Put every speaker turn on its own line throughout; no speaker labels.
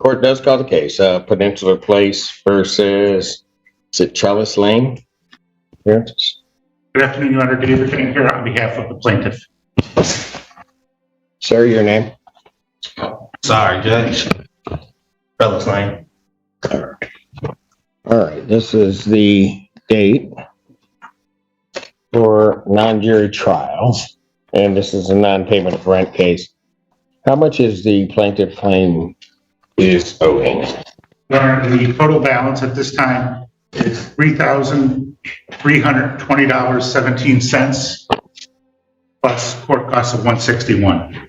Court does call the case. Peninsula Place versus, is it Trellis Lane? Yes.
Good afternoon, Your Honor. David King here on behalf of the plaintiff.
Sir, your name?
Sorry, Judge. Trellis Lane.
All right. This is the date for non-jury trial, and this is a non-payment of rent case. How much is the plaintiff claim is owing?
Your Honor, the total balance at this time is $3,320.17 plus court costs of $161.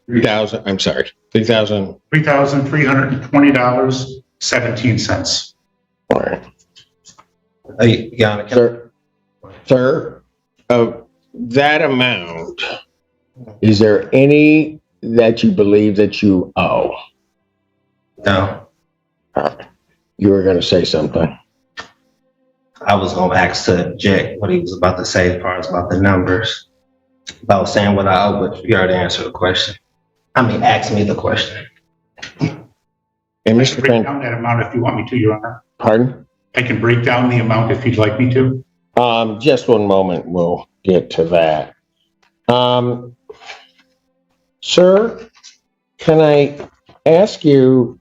$3,320.17.
All right.
Hey, Your Honor,
Sir, of that amount, is there any that you believe that you owe?
no.
You were going to say something.
I was going to ask to Jack what he was about to say as far as about the numbers. About saying what I owe, but you already answered the question. Ask me the question.
And
I
Mr.
can break
Fenn,
down that amount if you want me to, Your Honor.
pardon?
I can break down the amount if you'd like me to.
Just one moment. We'll get to that. Sir, can I ask you,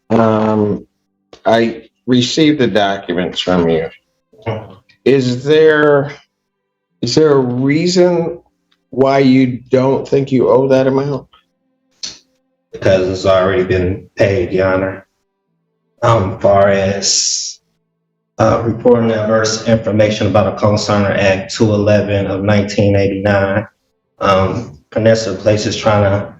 I received the documents from you. Is there a reason why you don't think you owe that amount?
Because it's already been paid, Your Honor. Far as reporting adverse information about a Co-Signer Act 211 of 1989. Peninsula Place is trying to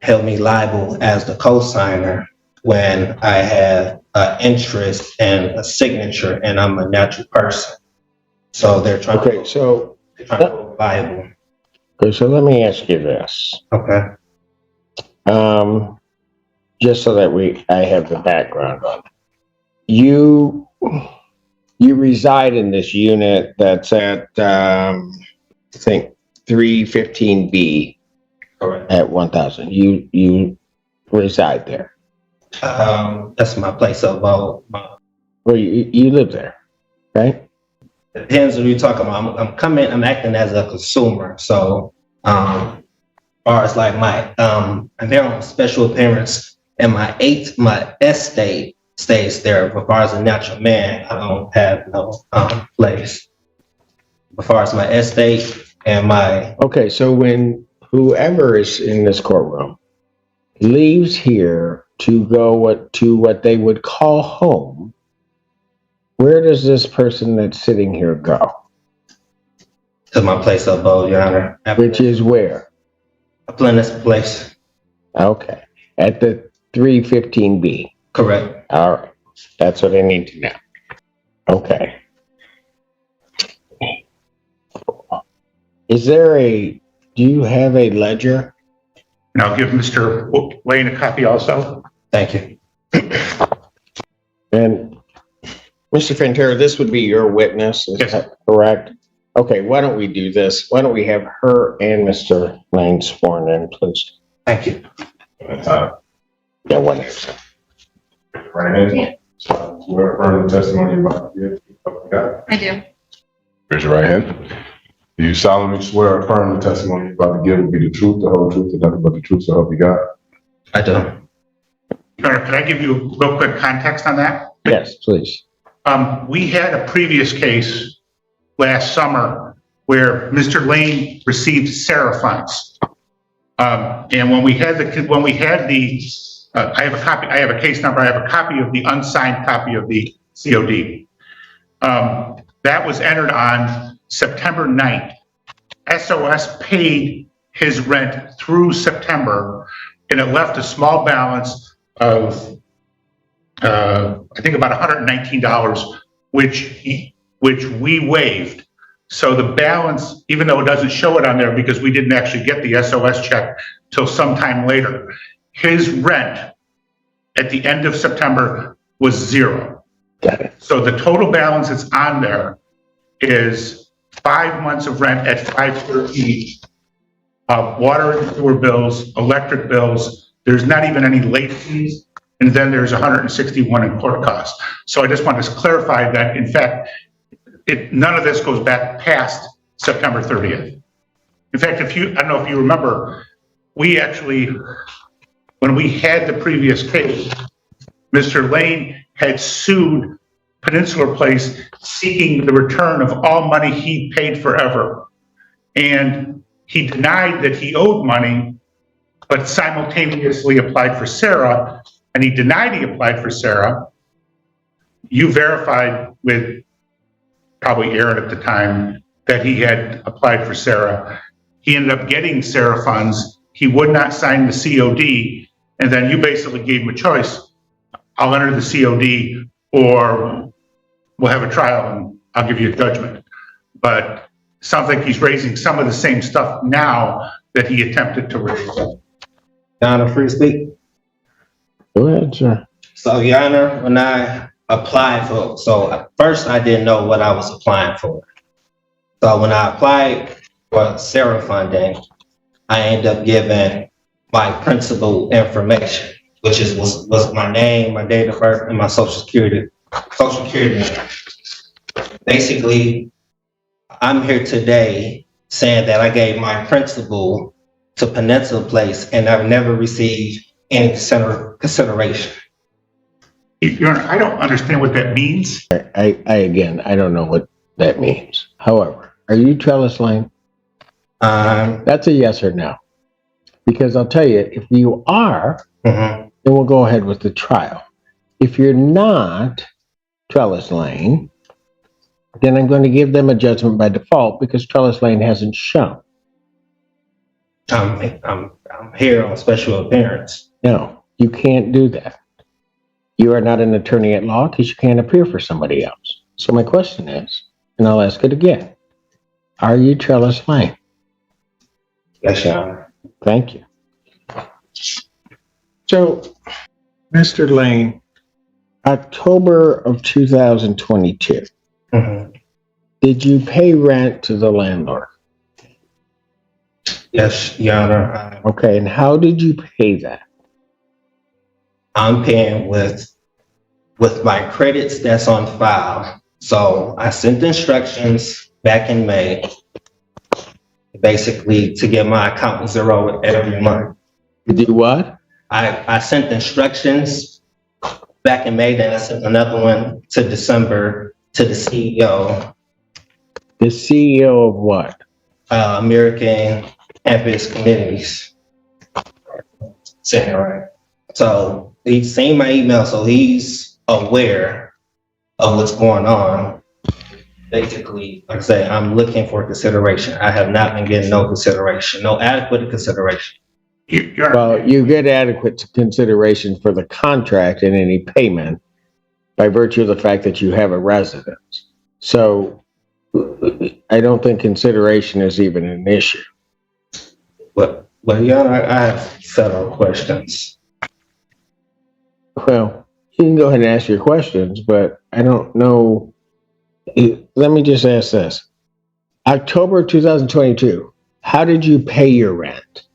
held me liable as the co-signer when I have an interest and a signature and I'm a natural person. So they're trying to hold liable.
Okay, so let me ask you this.
Okay.
Just so that I have the background on it. You reside in this unit that's at, I think 315B.
Correct.
At 1000. You reside there.
That's my place of abode.
Well, you live there, right?
Depends what you're talking about. I'm acting as a consumer. So, as far as like my, I'm there on special appearance and my estate stays there. But as far as a natural man, I don't have no, place. As far as my estate and my.
Okay, so when whoever is in this courtroom leaves here to go to what they would call home, where does this person that's sitting here go?
To my place of abode, Your Honor.
Which is where?
A Plenus place.
Okay, at the 315B.
Correct.
All right, that's what I need to know. Okay. Do you have a ledger?
And I'll give Mr. Lane a copy also.
Thank you.
And Mr. Fantera, this would be your witness, is
Yes.
that correct? Okay, why don't we do this? Why don't we have her and Mr. Lane sworn in, please?
Thank you.
Yeah, one minute.
Right hand. Swear affirm the testimony you're about to give.
I do.
Raise your right hand. Do you solemnly swear or affirm the testimony you're about to give will be the truth, the whole truth, and nothing but the truth, so help you God?
I do.
Your Honor, could I give you a real quick context on that?
Yes, please.
We had a previous case last summer where Mr. Lane received Sarah funds. And when we had I have a copy, I have a case number, I have a copy of the unsigned copy of the COD. That was entered on September 9th. SOS paid his rent through September, and it left a small balance of, I think about $119, which we waived. So the balance, even though it doesn't show it on there because we didn't actually get the SOS check till sometime later, his rent at the end of September was $0.
Got it.
So the total balance that's on there is 5 months of rent at $513, water and sewer bills, electric bills. There's not even any late fees. and then there's 161 in court costs. So I just want to clarify that, in fact, none of this goes back past September 30th. In fact, I don't know if you remember, we actually, when we had the previous case, Mr. Lane had sued Peninsular Place seeking the return of all money he paid forever. And he denied that he owed money, but simultaneously applied for Sarah, and he denied he applied for Sarah. You verified with probably Aaron at the time that he had applied for Sarah. He ended up getting Sarah funds. He would not sign the COD, and then you basically gave him a choice. I'll enter the COD, or we'll have a trial and I'll give you a judgment. But it sounds like he's raising some of the same stuff now that he attempted to raise.
Your Honor, free to speak?
Go ahead, sir.
So, Your Honor, when I applied for, so first I didn't know what I was applying for. So when I applied for Sarah funding, I ended up giving my principal information, which was my name, my date of birth, and my social security number. Basically, I'm here today saying that I gave my principal to Peninsula Place and I've never received any consideration.
Your Honor, I don't understand what that means.
I don't know what that means. However, are you Trellis Lane? That's a yes or no. Because I'll tell you, if you are, then we'll go ahead with the trial. If you're not Trellis Lane, then I'm going to give them a judgment by default because Trellis Lane hasn't shown.
I'm here on special appearance.
No, you can't do that. You are not an attorney at law because you can't appear for somebody else. So my question is, and I'll ask it again, are you Trellis Lane?
Yes, Your Honor.
Thank you. So, Mr. Lane, October of 2022, did you pay rent to the landlord?
Yes, Your Honor.
Okay, and how did you pay that?
I'm paying with my credits that's on file. So I sent instructions back in May, basically to get my account zero every month.
You do what?
I sent instructions back in May, then I sent another one to December to the CEO.
The CEO of what?
American Campus Communities. Saying it right. So he's seen my email, so he's aware of what's going on. Basically, like I say, I'm looking for consideration. I have not been getting no consideration, no adequate consideration.
Well, you get adequate consideration for the contract and any payment by virtue of the fact that you have a residence. So I don't think consideration is even an issue.
But Your Honor, I have several questions.
Well, you can go ahead and ask your questions, but I don't know. Let me just ask this. October 2022, how did you pay your rent?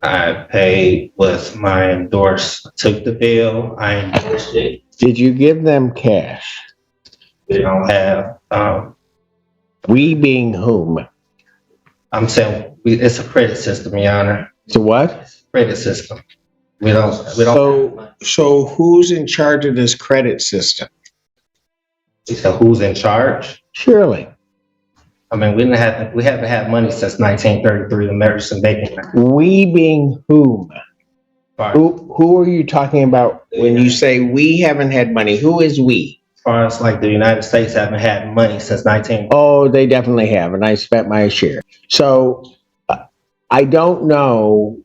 I paid with my endorsed, took the bill, I endorsed it.
Did you give them cash?
We don't have,
We being whom?
I'm saying it's a credit system, Your Honor.
It's a what?
Credit system. We don't.
So who's in charge of this credit system?
So who's in charge?
Surely.
I mean, we haven't had money since 1933, the American Banking Act.
We being whom?
As
Who are you talking about when you say we haven't had money? Who is we?
far as like the United States haven't had money since 19.
Oh, they definitely have, and I spent my share. So I don't know.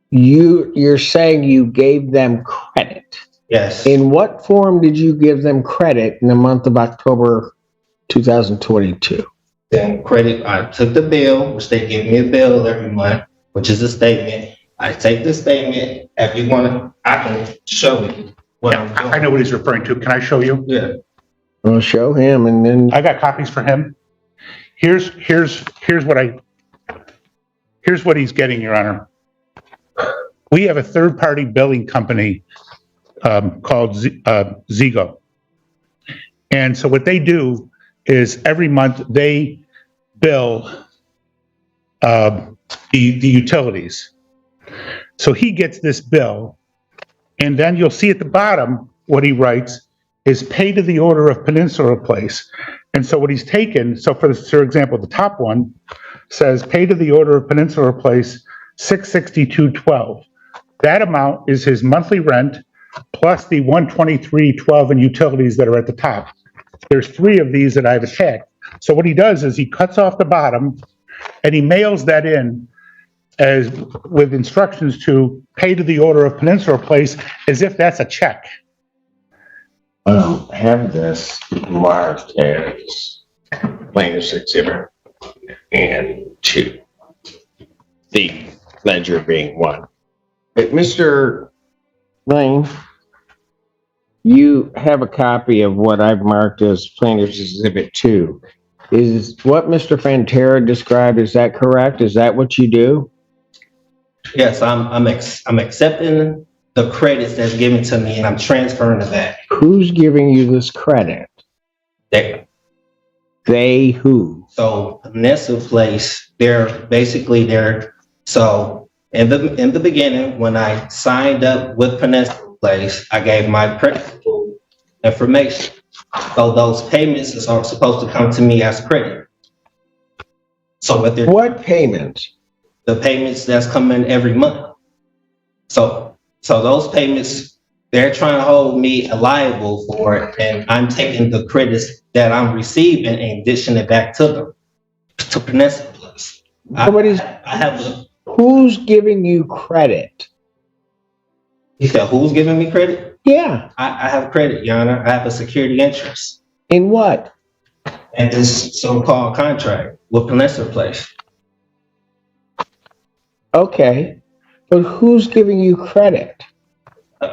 You're saying you gave them credit.
Yes.
In what form did you give them credit in the month of October 2022?
Then credit, I took the bill, which they give me a bill every month, which is a statement. I take the statement. If you want to, I can show you what I'm doing.
I know what he's referring to. Can I show you?
Yeah.
Well, show him, and then
I got copies for him. Here's what he's getting, Your Honor. we have a third-party billing company called Zigo. And so what they do is every month they bill the utilities. So he gets this bill, and then you'll see at the bottom what he writes is pay to the order of Peninsula Place. And so what he's taken, so for example, the top one says pay to the order of Peninsula Place, $662.12. That amount is his monthly rent plus the $123.12 in utilities that are at the top. There's 3 of these that I've attacked. So what he does is he cuts off the bottom and he mails that in as with instructions to pay to the order of Peninsula Place as if that's a check.
Have this marked as plaintiff's exhibit and 2. The ledger being 1. But Mr. Lane, you have a copy of what I've marked as plaintiff's exhibit 2. Is what Mr. Fantera described, is that correct? Is that what you do?
Yes, I'm accepting the credits that's given to me, and I'm transferring to that.
Who's giving you this credit? They who?
So Peninsula Place, so in the beginning, when I signed up with Peninsula Place, I gave my credit information. So those payments are supposed to come to me as credit. So
what payments?
The payments that's coming every month. So those payments, they're trying to hold me liable for it, and I'm taking the credits that I'm receiving and dishing it back to them, to Peninsula Place.
Who's giving you credit?
You said who's giving me credit?
Yeah.
I have credit, Your Honor. I have a security interest.
In what?
And this so-called contract with Peninsula Place.
Okay, but who's giving you credit?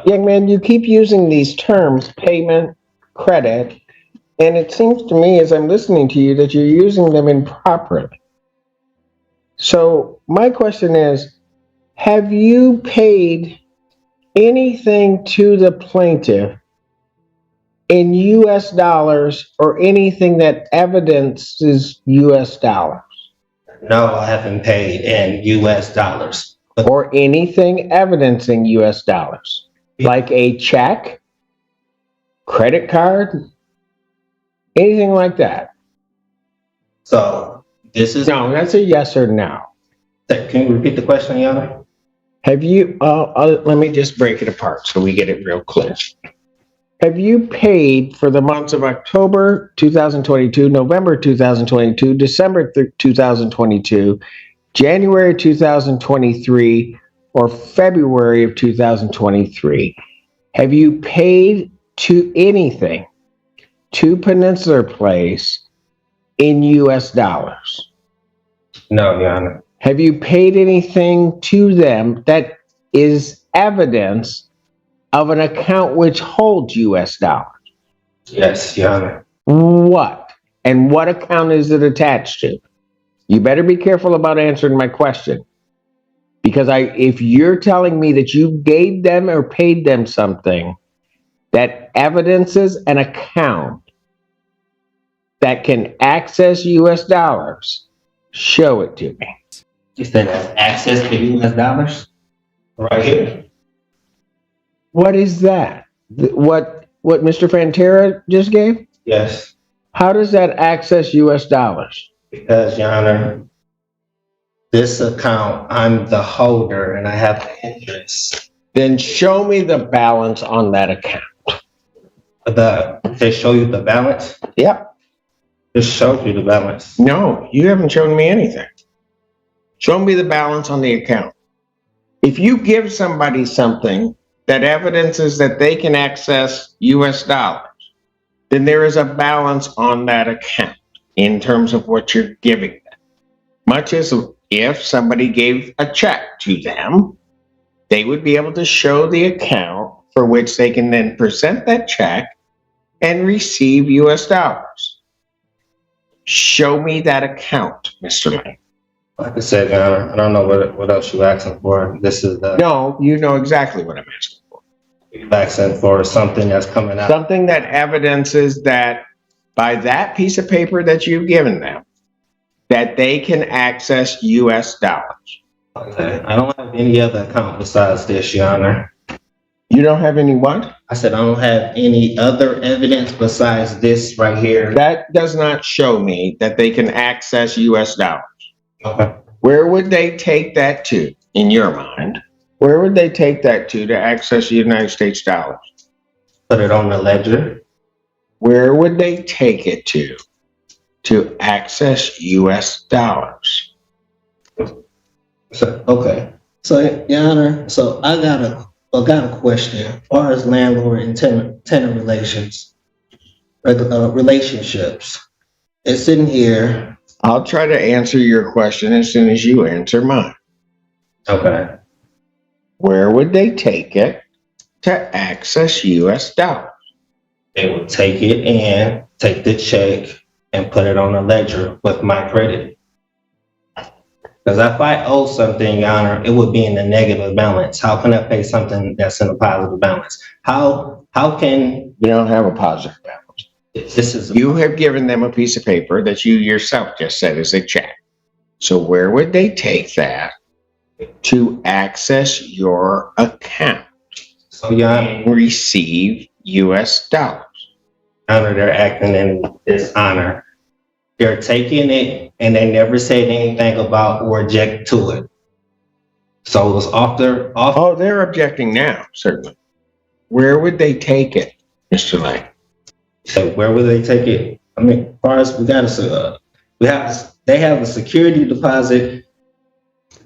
Young man, you keep using these terms, payment, credit, and it seems to me as I'm listening to you that you're using them improperly. So my question is, have you paid anything to the plaintiff in US dollars or anything that evidences US dollars?
No, I haven't paid in US dollars.
Or anything evidencing US dollars? Like a check, credit card, anything like that?
So this is...
No, that's a yes or no.
Can you repeat the question, Your Honor?
Have you, let me just break it apart so we get it real clear. Have you paid for the months of October 2022, November 2022, December 2022, January 2023, or February of 2023? Have you paid to anything to Peninsula Place in US dollars?
No, Your Honor.
Have you paid anything to them that is evidence of an account which holds US dollars?
Yes, Your Honor.
What? And what account is it attached to? You better be careful about answering my question. Because if you're telling me that you gave them or paid them something that evidences an account that can access US dollars, show it to me.
You said that's access to US dollars? Right here.
What is that? What Mr. Fantera just gave?
Yes.
How does that access US dollars?
Because, Your Honor, this account, I'm the holder and I have the interest.
Then show me the balance on that account.
They show you the balance?
Yep.
It showed you the balance.
No, you haven't shown me anything. Show me the balance on the account. If you give somebody something that evidences that they can access US dollars, then there is a balance on that account in terms of what you're giving them. Much as if somebody gave a check to them, they would be able to show the account for which they can then present that check and receive US dollars. Show me that account, Mr. Lane.
Like I said, Your Honor, I don't know what else you're asking for. This is
No, you know exactly what I'm asking for.
you're asking for something that's coming out.
Something that evidences that by that piece of paper that you've given them, that they can access US dollars.
Okay. I don't have any other account besides this, Your Honor.
You don't have any what?
I said I don't have any other evidence besides this right here.
That does not show me that they can access US dollars.
Okay.
Where would they take that to, in your mind? Where would they take that to access United States dollars?
Put it on the ledger.
Where would they take it to access US dollars?
So, okay. So, Your Honor, so I got a question. As far as landlord and tenant relationships, it's sitting here.
I'll try to answer your question as soon as you answer mine.
Okay.
Where would they take it to access US dollars?
They would take it and take the check and put it on the ledger with my credit. Because if I owe something, Your Honor, it would be in the negative balance. How can I pay something that's in a positive balance? How can
You don't have a positive balance.
this is
You have given them a piece of paper that you yourself just said is a check. So where would they take that to access your account
so, Your Honor,
and receive US dollars?
they're acting in dishonor. They're taking it and they never said anything about or object to it. So it was off.
Oh, they're objecting now, certainly. Where would they take it, Mr. Lang?
So where would they take it? I mean, as far as they have a security deposit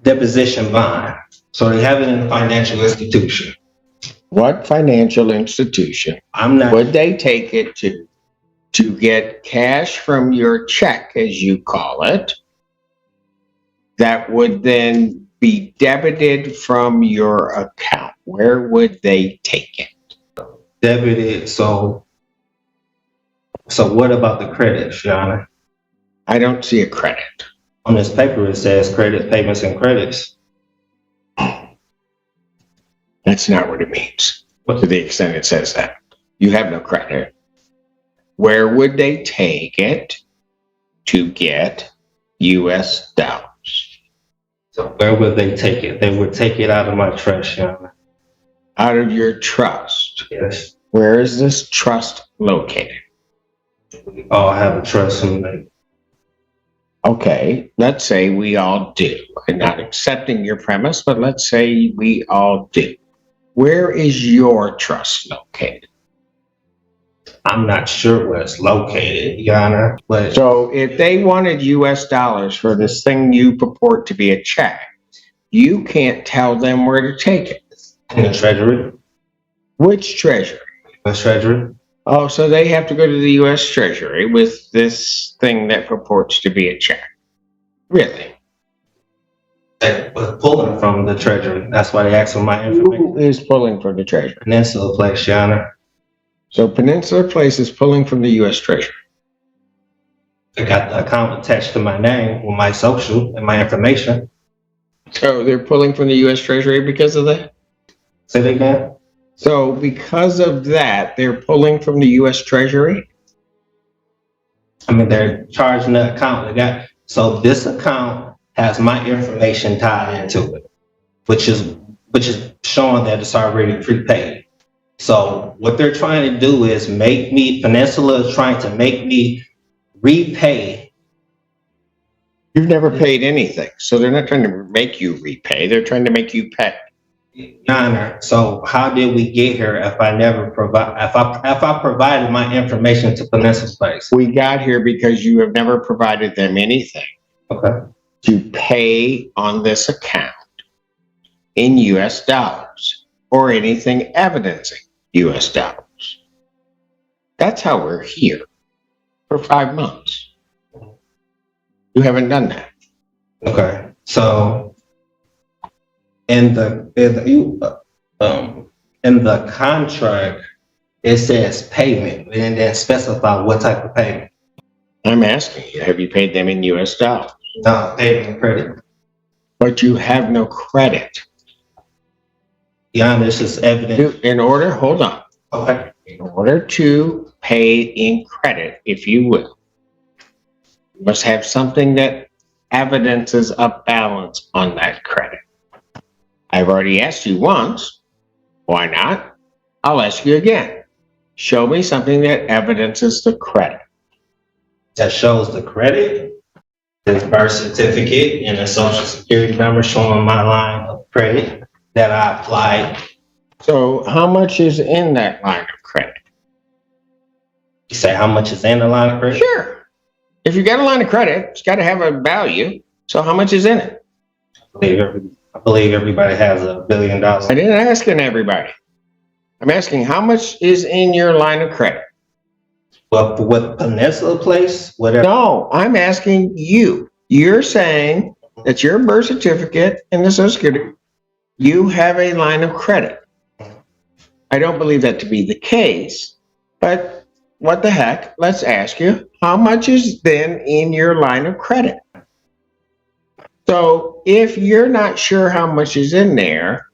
deposition bond. So they have it in a financial institution.
What financial institution
I'm not.
would they take it to get cash from your check, as you call it, that would then be debited from your account? Where would they take it?
Debited. So what about the credits, Your Honor?
I don't see a credit.
On this paper, it says credit payments and credits.
That's not what it means, to the extent it says that. You have no credit. Where would they take it to get US dollars?
So where would they take it? They would take it out of my trust, Your Honor.
Out of your trust.
Yes.
Where is this trust located?
We all have a trust in me.
Okay, let's say we all do. I'm not accepting your premise, but let's say we all do. Where is your trust located?
I'm not sure where it's located, Your Honor, but
So if they wanted US dollars for this thing you purport to be a check, you can't tell them where to take it.
in the Treasury,
Which treasury?
the Treasury.
Oh, so they have to go to the US Treasury with this thing that purports to be a check. Really?
They were pulling from the Treasury. That's why they asked for my information.
Who is pulling from the Treasury?
Peninsula Place, Your Honor.
So Peninsula Place is pulling from the US Treasury.
They got the account attached to my name with my social and my information.
So they're pulling from the US Treasury because of that?
Say that again?
So because of that, they're pulling from the US Treasury?
I mean, they're charging the account. So this account has my information tied into it, which is showing that it's already prepaid. So what they're trying to do is Peninsula is trying to make me repay.
You've never paid anything. So they're not trying to make you repay. They're trying to make you pay.
Your Honor, so how did we get here if I provided my information to Peninsula Place?
We got here because you have never provided them anything
Okay.
to pay on this account in US dollars or anything evidencing US dollars. That's how we're here for 5 months. You haven't done that.
Okay. So in the contract, it says payment and then specify what type of payment.
I'm asking you, have you paid them in US dollars?
No, paid in credit.
But you have no credit.
Your Honor, this is evidence.
Hold on.
Okay.
In order to pay in credit, if you will, you must have something that evidences a balance on that credit. I've already asked you once. Why not? I'll ask you again. Show me something that evidences the credit.
That shows the credit, the birth certificate, and the social security number showing my line of credit that I applied.
So how much is in that line of credit?
You say how much is in the line of credit?
Sure. If you got a line of credit, it's got to have a value. So how much is in it?
I believe everybody has $1 billion.
I didn't ask everybody. I'm asking how much is in your line of credit?
Well, for what Peninsula Place, whatever.
No, I'm asking you. You're saying that your birth certificate and the social security, you have a line of credit. I don't believe that to be the case, but what the heck? Let's ask you, how much is then in your line of credit? So if you're not sure how much is in there,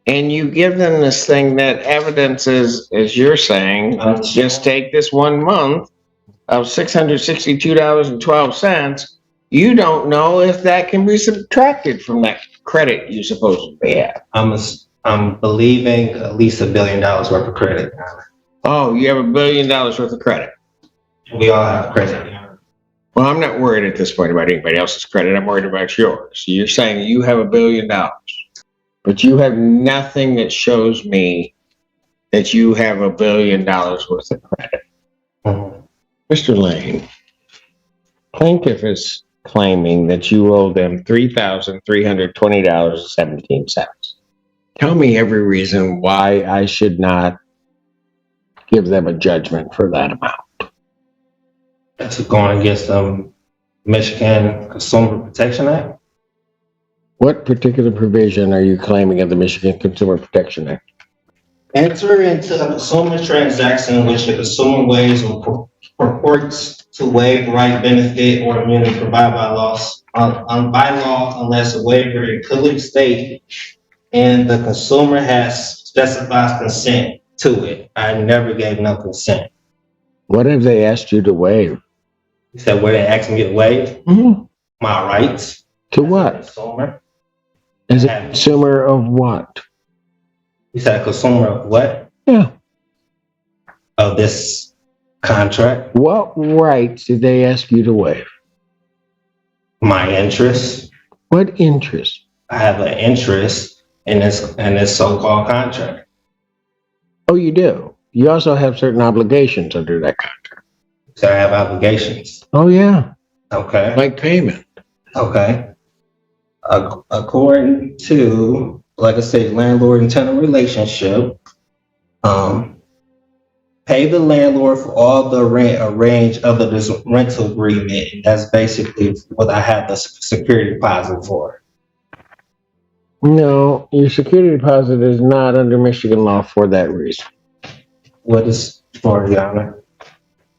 and you give them this thing that evidences, as you're saying, let's just take this 1 month of $662.12, you don't know if that can be subtracted from that credit you supposedly have.
I'm believing at least $1 billion worth of credit.
Oh, you have $1 billion worth of credit.
We all have credit.
Well, I'm not worried at this point about anybody else's credit. I'm worried about yours. So you're saying you have $1 billion. But you have nothing that shows me that you have $1 billion worth of credit.
Mm-hmm.
Mr. Lane, plaintiff is claiming that you owe them $3,320.17. Tell me every reason why I should not give them a judgment for that amount.
That's going against the Michigan Consumer Protection Act.
What particular provision are you claiming of the Michigan Consumer Protection Act?
Enter into a consumer transaction in which the consumer waives or purports to waive right, benefit, or immunity provided by law, unless a waiver in clearly state and the consumer has specified consent to it. I never gave no consent.
What have they asked you to waive?
You said where they asked me to waive?
Mm-hmm.
My rights.
To what?
Consumer.
As a consumer of what?
You said a consumer of what?
Yeah.
Of this contract.
What rights did they ask you to waive?
My interest.
What interest?
I have an interest in this so-called contract.
Oh, you do? You also have certain obligations under that contract.
So I have obligations.
Oh, yeah.
Okay.
Like payment.
Okay. According to, like I said, landlord and tenant relationship, pay the landlord for all the rent arranged under this rental agreement. And that's basically what I have the security deposit for.
No, your security deposit is not under Michigan law for that reason.
What is for, Your Honor?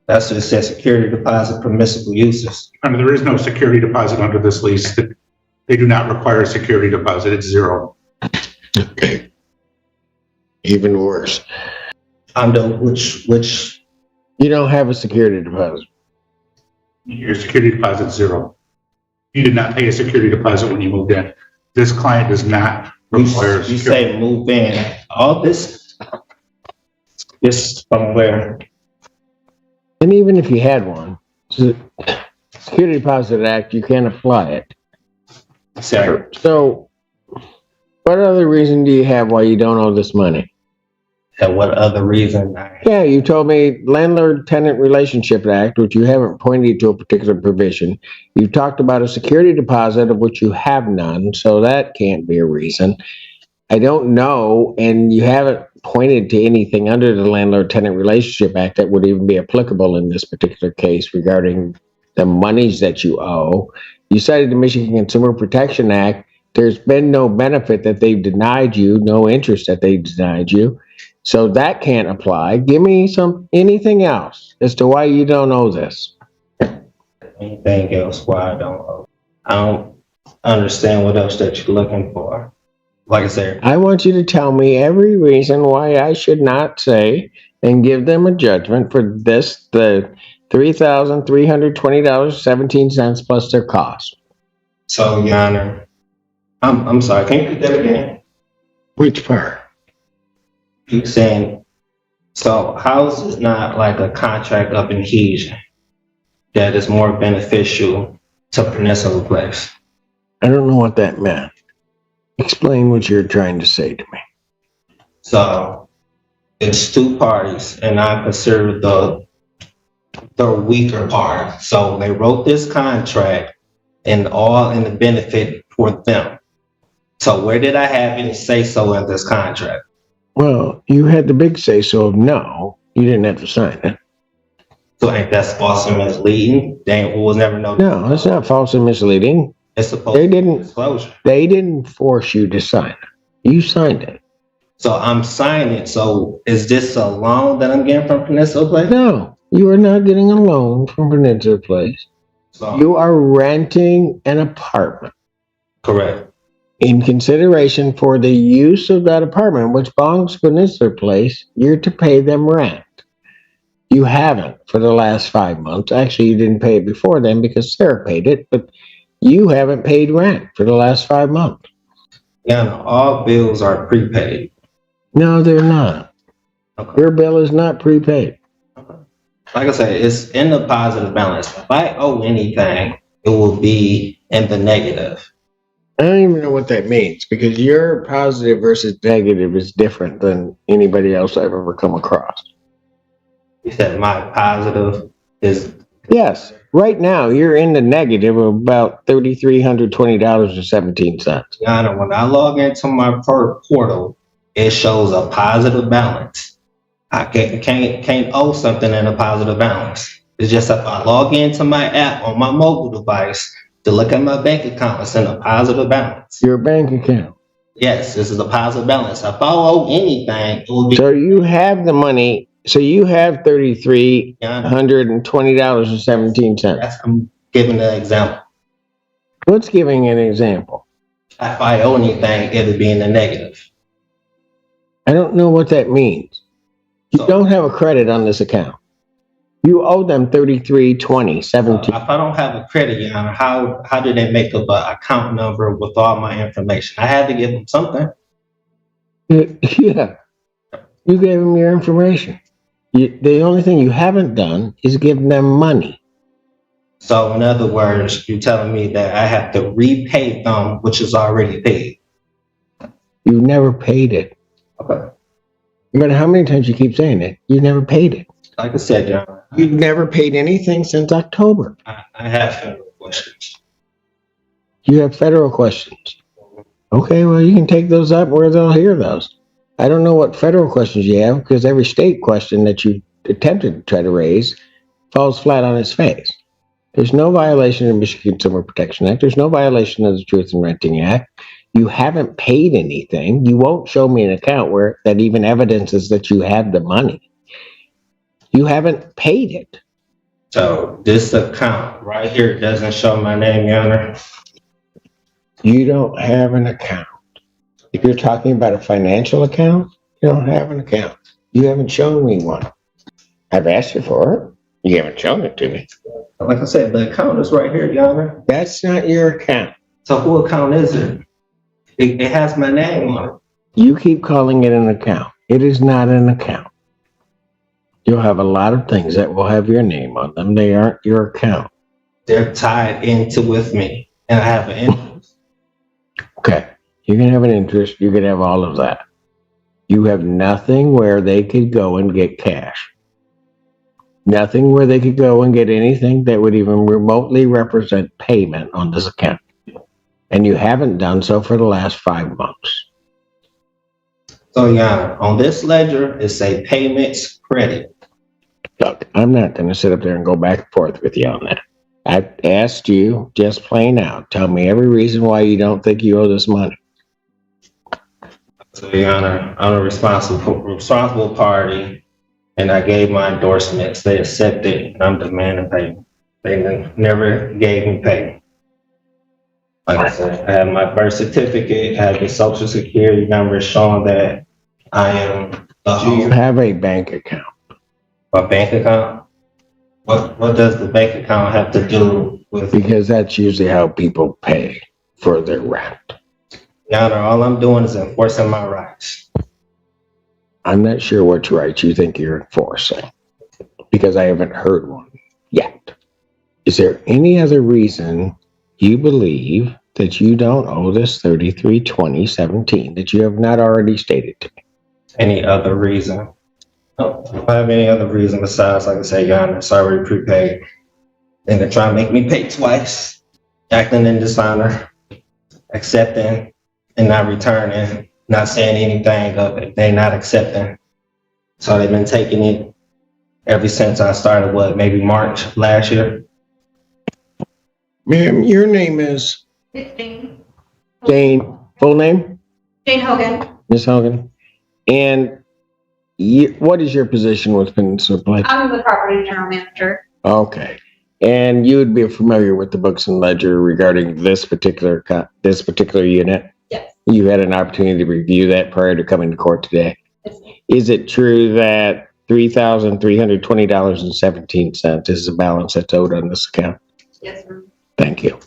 That's what it says, security deposit permissible uses.
I mean, there is no security deposit under this lease. They do not require a security deposit. It's zero.
Okay. Even worse.
Under which?
You don't have a security deposit.
Your security deposit is zero. You did not pay a security deposit when you moved in. This client does not require
You say move in. All this from where?
And even if you had one, the Security Deposit Act, you can't apply it.
Sorry.
So, what other reason do you have why you don't owe this money?
And what other reason?
Yeah, you told me Landlord-Tenant Relationship Act, which you haven't pointed to a particular provision. You've talked about a security deposit of which you have none, so that can't be a reason. I don't know, and you haven't pointed to anything under the Landlord-Tenant Relationship Act that would even be applicable in this particular case regarding the monies that you owe. You cited the Michigan Consumer Protection Act. There's been no benefit that they've denied you, no interest that they've denied you. So that can't apply. Give me anything else as to why you don't owe this.
Anything else why I don't owe? I don't understand what else that you're looking for. Like I said,
I want you to tell me every reason why I should not say and give them a judgment for this, the $3,320.17 plus their cost.
so Your Honor, I'm sorry, can you repeat that again?
Which part?
You're saying, so how is this not like a contract of adhesion that is more beneficial to Peninsula Place?
I don't know what that meant. Explain what you're trying to say to me.
So it's two parties, and I consider the weaker party. So they wrote this contract and all in the benefit for them. So where did I have any say so in this contract?
Well, you had the big say so of no. You didn't have to sign it.
So ain't that false and misleading? They will never know.
No, it's not false and misleading.
It's supposed
They
to be
didn't.
disclosure.
They didn't force you to sign it. You signed it.
So I'm signing. So is this a loan that I'm getting from Peninsula Place?
No, you are not getting a loan from Peninsula Place.
So,
You are renting an apartment.
correct.
In consideration for the use of that apartment, which belongs to Peninsula Place, you're to pay them rent. You haven't for the last 5 months. Actually, you didn't pay it before then because Sarah paid it, but you haven't paid rent for the last 5 months.
Yeah, all bills are prepaid.
No, they're not.
Okay.
Your bill is not prepaid.
Like I said, it's in the positive balance. If I owe anything, it will be in the negative.
I don't even know what that means because your positive versus negative is different than anybody else I've ever come across.
You said my positive is.
Yes, right now you're in the negative of about $3,320.17.
Yana, when I log into my portal, it shows a positive balance. I can't owe something in a positive balance. It's just if I log into my app on my mobile device to look at my bank account, it's in a positive balance.
Your bank account.
Yes, this is a positive balance. If I owe anything, it will be.
So you have the money. So you have $3,320.17.
I'm giving an example.
What's giving an example?
If I owe anything, it'll be in the negative.
I don't know what that means. You don't have a credit on this account. You owe them $33.20.17.
If I don't have a credit, Yana, how do they make up an account number with all my information? I had to give them something.
Yeah, you gave them your information. The only thing you haven't done is give them money.
So in other words, you're telling me that I have to repay them, which is already paid.
You've never paid it.
Okay.
No matter how many times you keep saying it, you never paid it.
Like I said, John,
You've never paid anything since October.
I have federal questions.
You have federal questions. Okay, well, you can take those up where they'll hear those. I don't know what federal questions you have because every state question that you attempted to try to raise falls flat on its face. There's no violation of the Michigan Consumer Protection Act. There's no violation of the Truth in Renting Act. You haven't paid anything. You won't show me an account where that even evidences that you have the money. You haven't paid it.
So this account right here doesn't show my name, Your Honor.
You don't have an account. If you're talking about a financial account, you don't have an account. You haven't shown me one. I've asked you for it. You haven't shown it to me.
Like I said, the account is right here, Your Honor.
That's not your account.
So who account is it? It has my name on it.
You keep calling it an account. It is not an account. You'll have a lot of things that will have your name on them. They aren't your account.
They're tied into with me, and I have an interest.
Okay. You can have an interest. You can have all of that. You have nothing where they could go and get cash. Nothing where they could go and get anything that would even remotely represent payment on this account. And you haven't done so for the last 5 months.
So, Your Honor, on this ledger, it say payments credit.
Look, I'm not going to sit up there and go back and forth with you on that. I asked you just plain out. Tell me every reason why you don't think you owe this money.
So, Your Honor, I'm a responsible party, and I gave my endorsements. They accepted, and I'm demanding payment. They never gave me payment. Like I said, I have my birth certificate, I have the social security number showing that I am the
Do you
owner.
have a bank account?
My bank account? What does the bank account have to do with?
Because that's usually how people pay for their rent.
Your Honor, all I'm doing is enforcing my rights.
I'm not sure which rights you think you're enforcing, because I haven't heard one yet. Is there any other reason you believe that you don't owe this $33,2017 that you have not already stated to me?
Any other reason? No, I don't have any other reason besides, like I said, Your Honor, it's already prepaid. And they're trying to make me pay twice, acting in dishonor, accepting and not returning, not saying anything of it. They're not accepting. So they've been taking it ever since I started, maybe March last year.
Ma'am, your name is
It's Jane.
Jane, full name?
Jane Hogan.
Ms. Hogan? And what is your position with Peninsula Place?
I'm the property general manager.
Okay. And you would be familiar with the books and ledger regarding this particular unit?
Yes.
You had an opportunity to review that prior to coming to court today.
Yes.
Is it true that $3,320.17 is the balance that's owed on this account?
Yes, sir.
Thank you.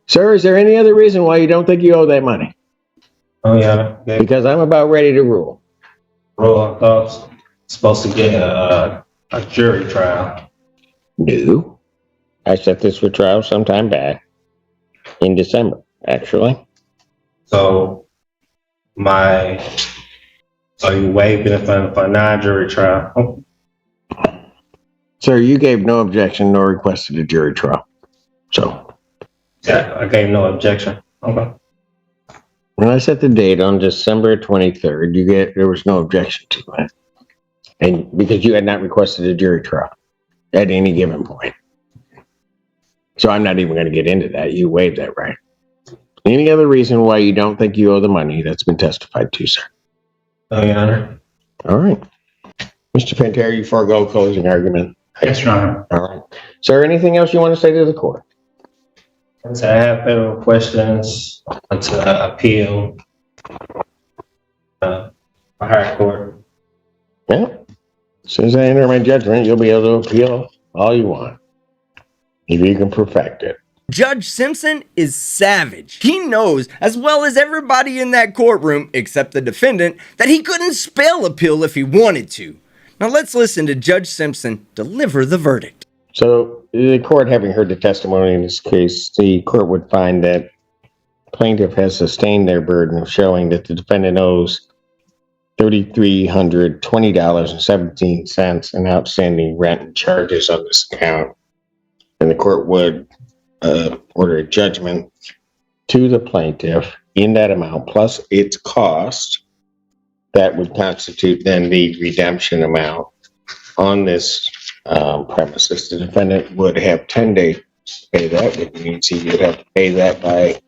Sir, is there any other reason why you don't think you owe that money?
Oh, yeah.
Because I'm about ready to rule.
Roll, I thought I was supposed to get a jury trial.
No. I set this for trial sometime back in December, actually.
So you waiving it for a non-jury trial? Oh,
Sir, you gave no objection nor requested a jury trial. So
yeah, I gave no objection. Okay.
when I set the date on December 23rd, there was no objection to it. And because you had not requested a jury trial at any given point. So I'm not even going to get into that. You waived that right. Any other reason why you don't think you owe the money that's been testified to, sir?
Oh, Your Honor.
All right. Mr. Pantera, you forego closing argument.
Yes, Your Honor.
All right. Sir, anything else you want to say to the court?
So I have federal questions to appeal a higher court.
Yeah. As soon as I enter my judgment, you'll be able to appeal all you want, if you can perfect it.
Judge Simpson is savage. He knows, as well as everybody in that courtroom, except the defendant, that he couldn't spell appeal if he wanted to. Now let's listen to Judge Simpson deliver the verdict.
So the court, having heard the testimony in this case, the court would find that plaintiff has sustained their burden of showing that the defendant owes $3,320.17 in outstanding rent and charges on this account. And the court would order a judgment to the plaintiff in that amount, plus its cost. That would constitute then the redemption amount on this premises. The defendant would have 10 days to pay that, which means he would have to pay that by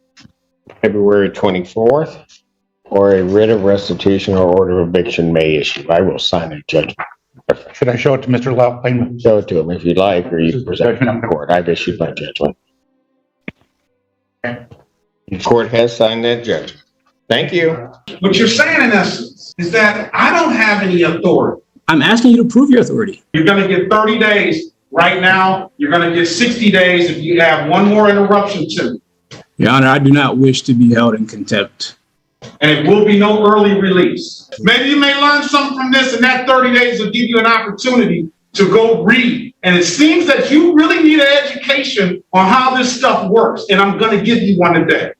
February 24th, or a writ of restitution or order of eviction may issue. I will sign a judgment.
Should I show it to Mr. Lyle?
Show it to him if you'd like, or you can present it to the court. I've issued my judgment.
Okay.
The court has signed that judgment. Thank you.
What you're saying in essence is that I don't have any authority.
I'm asking you to prove your authority.
You're going to get 30 days. Right now, you're going to get 60 days if you have one more interruption to me.
Your Honor, I do not wish to be held in contempt.
And it will be no early release. Maybe you may learn something from this, and that 30 days will give you an opportunity to go read. And it seems that you really need an education on how this stuff works, and I'm going to give you one today.